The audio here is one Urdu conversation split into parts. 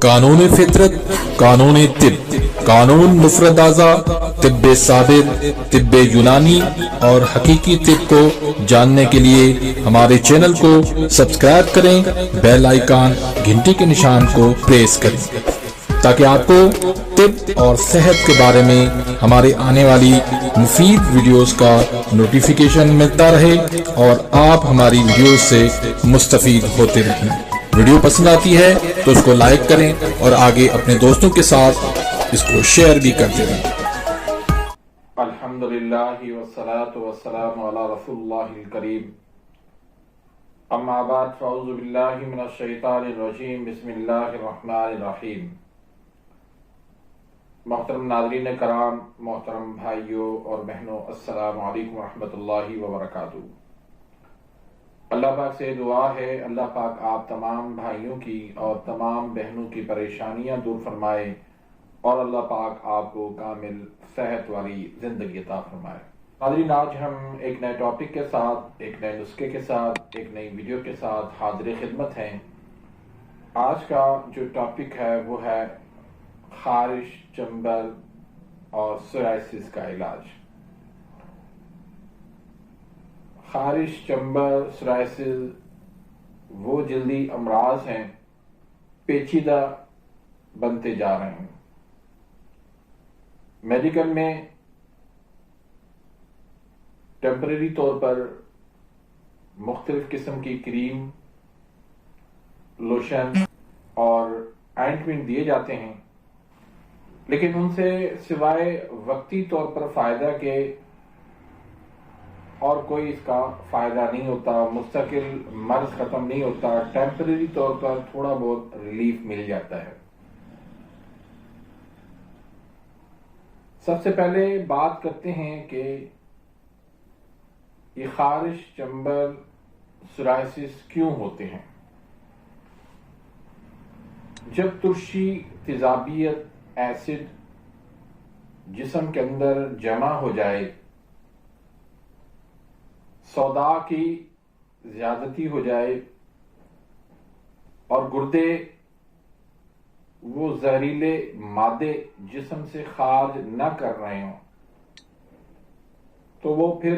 قانون فطرت، قانون طب، قانون مفرد اعضاء، طب ثابت، طب یونانی اور حقیقی طب کو جاننے کے لیے ہمارے چینل کو سبسکرائب کریں، بیل آئیکن گھنٹی کے نشان کو پریس کریں تاکہ آپ کو طب اور صحت کے بارے میں ہمارے آنے والی مفید ویڈیوز کا نوٹیفیکیشن ملتا رہے اور آپ ہماری ویڈیوز سے مستفید ہوتے رہیں۔ ویڈیو پسند آتی ہے تو اس کو لائک کریں اور آگے اپنے دوستوں کے ساتھ اس کو شیئر بھی کرتے رہیں۔ الحمدللہ والصلاة والسلام علی رسول اللہ الکریم، اما بعد فاعوذ باللہ من الشیطان الرجیم، بسم اللہ الرحمن الرحیم۔ محترم ناظرین کرام، محترم بھائیوں اور بہنوں، السلام علیکم ورحمۃ اللہ وبرکاتہ۔ اللہ پاک سے دعا ہے اللہ پاک آپ تمام بھائیوں کی اور تمام بہنوں کی پریشانیاں دور فرمائے اور اللہ پاک آپ کو کامل صحت والی زندگی عطا فرمائے۔ ناظرین، آج ہم ایک نئے ٹاپک کے ساتھ، ایک نئے نسخے کے ساتھ، ایک نئی ویڈیو کے ساتھ حاضر خدمت ہیں۔ آج کا جو ٹاپک ہے وہ ہے خارش، چنبل اور سورائسس کا علاج۔ خارش، چنبل، سورائسس وہ جلدی امراض ہیں، پیچیدہ بنتے جا رہے ہیں۔ میڈیکل میں ٹیمپریری طور پر مختلف قسم کی کریم، لوشن اور آئنٹمنٹ دیے جاتے ہیں، لیکن ان سے سوائے وقتی طور پر فائدہ کے اور کوئی اس کا فائدہ نہیں ہوتا، مستقل مرض ختم نہیں ہوتا، ٹیمپریری طور پر تھوڑا بہت ریلیف مل جاتا ہے۔ سب سے پہلے بات کرتے ہیں کہ یہ خارش، چنبل، سورائسس کیوں ہوتے ہیں۔ جب ترشی، تیزابیت، ایسڈ جسم کے اندر جمع ہو جائے، سودا کی زیادتی ہو جائے اور گردے وہ زہریلے مادے جسم سے خارج نہ کر رہے ہوں، تو وہ پھر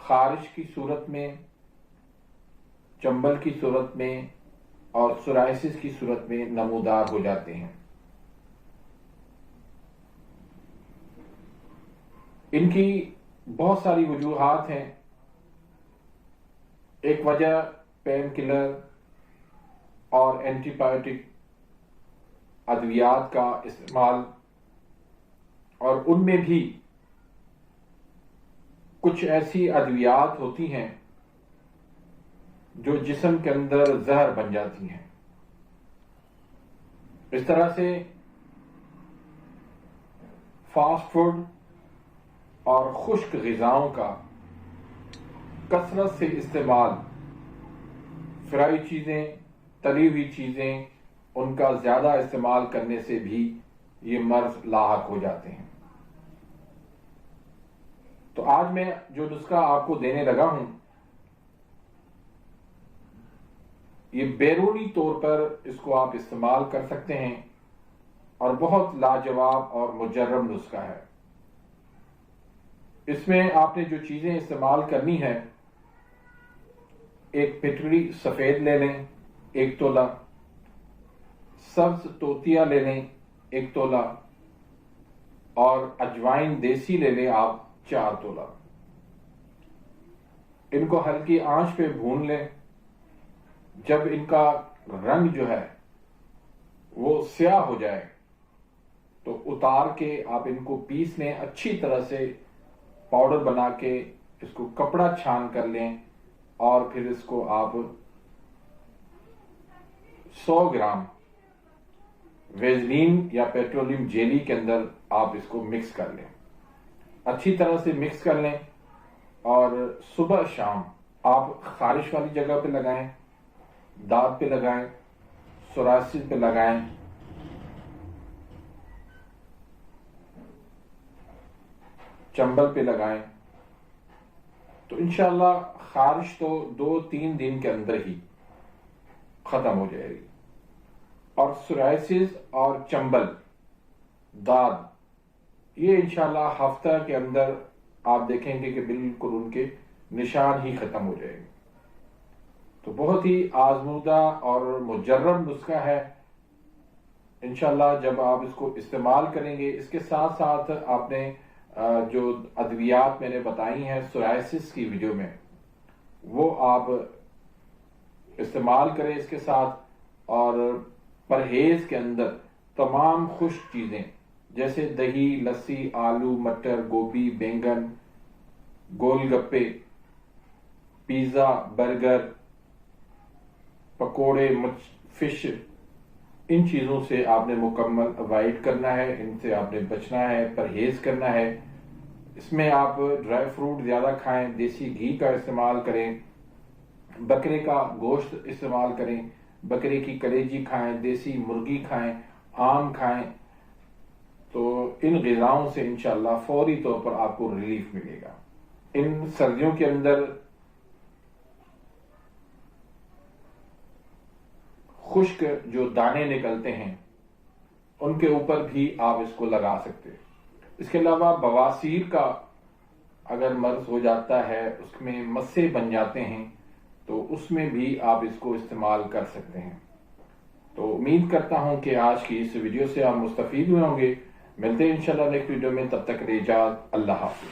خارش کی صورت میں، چنبل کی صورت میں اور سورائسس کی صورت میں نمودار ہو جاتے ہیں۔ ان کی بہت ساری وجوہات ہیں۔ ایک وجہ پین کلر اور اینٹی بایوٹک ادویات کا استعمال، اور ان میں بھی کچھ ایسی ادویات ہوتی ہیں جو جسم کے اندر زہر بن جاتی ہیں۔ اس طرح سے فاسٹ فوڈ اور خشک غذاؤں کا کثرت سے استعمال، فرائی چیزیں، تلی ہوئی چیزیں، ان کا زیادہ استعمال کرنے سے بھی یہ مرض لاحق ہو جاتے ہیں۔ تو آج میں جو نسخہ آپ کو دینے لگا ہوں، یہ بیرونی طور پر اس کو آپ استعمال کر سکتے ہیں اور بہت لاجواب اور مجرب نسخہ ہے۔ اس میں آپ نے جو چیزیں استعمال کرنی ہے، ایک پٹری سفید لے لیں 1 تولہ، سبز توتیا لے لیں 1 تولہ، اور اجوائن دیسی لے لیں آپ 4 تولہ۔ ان کو ہلکی آنچ پہ بھون لیں۔ جب ان کا رنگ جو ہے وہ سیاہ ہو جائے تو اتار کے آپ ان کو پیس لیں، اچھی طرح سے پاؤڈر بنا کے اس کو کپڑا چھان کر لیں، اور پھر اس کو آپ 100 گرام ویزلین یا پیٹرولیم جیلی کے اندر آپ اس کو مکس کر لیں، اچھی طرح سے مکس کر لیں، اور صبح شام آپ خارش والی جگہ پہ لگائیں، دانت پہ لگائیں، سورائسس پہ لگائیں، چنبل پہ لگائیں، تو انشاءاللہ خارش تو 2-3 دن کے اندر ہی ختم ہو جائے گی۔ اور سورائسس اور چمبل داد، یہ انشاءاللہ ہفتہ کے اندر آپ دیکھیں گے کہ بالکل ان کے نشان ہی ختم ہو جائیں گے۔ تو بہت ہی آزمودہ اور مجرب نسخہ ہے، انشاءاللہ جب آپ اس کو استعمال کریں گے۔ اس کے ساتھ ساتھ آپ نے جو ادویات میں نے بتائی ہیں سورائسس کی ویڈیو میں، وہ آپ استعمال کریں اس کے ساتھ، اور پرہیز کے اندر تمام خشک چیزیں جیسے دہی، لسی، آلو، مٹر، گوبھی، بینگن، گول گپے، پیزا، برگر، پکوڑے، فش، ان چیزوں سے آپ نے مکمل اوائڈ کرنا ہے، ان سے آپ نے بچنا ہے، پرہیز کرنا ہے۔ اس میں آپ ڈرائی فروٹ زیادہ کھائیں، دیسی گھی کا استعمال کریں، بکرے کا گوشت استعمال کریں، بکرے کی کلیجی کھائیں، دیسی مرغی کھائیں، آم کھائیں، تو ان غذاؤں سے انشاءاللہ فوری طور پر آپ کو ریلیف ملے گا۔ ان سردیوں کے اندر خشک جو دانے نکلتے ہیں ان کے اوپر بھی آپ اس کو لگا سکتے ہیں۔ اس کے علاوہ بواسیر کا اگر مرض ہو جاتا ہے، اس میں مسے بن جاتے ہیں، تو اس میں بھی آپ اس کو استعمال کر سکتے ہیں۔ تو امید کرتا ہوں کہ آج کی اس ویڈیو سے آپ مستفید ہوئے ہوں گے۔ ملتے ہیں انشاءاللہ نیکسٹ ویڈیو میں، تب تک اجازت، اللہ حافظ۔